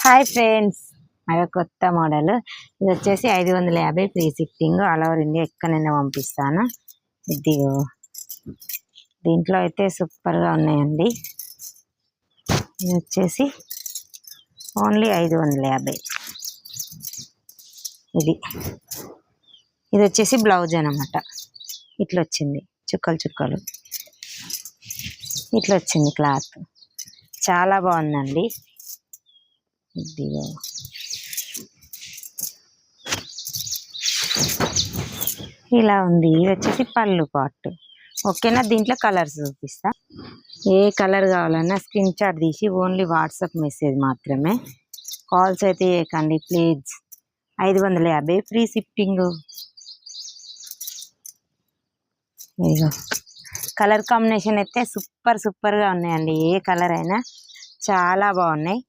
Hi friends, అదే కొత్త model. ఇది వచ్చేసి 550 free shipping, all over India ఎక్కడైనా పంపిస్తాను. ఇది దీంట్లో అయితే సూపర్గా ఉన్నాయండి. ఇది వచ్చేసి ఓన్లీ 550. ఇది ఇది వచ్చేసి బ్లౌజ్ అనమాట. ఇట్లా వచ్చింది, చుక్కలు చుక్కలు ఇట్లా వచ్చింది క్లాత్. చాలా బాగుందండి. ఇదిగో ఇలా ఉంది. ఇది వచ్చేసి పళ్ళు పార్ట్. ఓకేనా, దీంట్లో కలర్స్ చూపిస్తా. ఏ కలర్ కావాలన్నా స్క్రీన్ షాట్ తీసి ఓన్లీ వాట్సాప్ మెసేజ్ మాత్రమే, కాల్స్ అయితే చేయకండి ప్లీజ్. 550 free shipping. ఇదిగో కలర్ కాంబినేషన్ అయితే సూపర్గా ఉన్నాయండి. ఏ కలర్ అయినా చాలా బాగున్నాయి.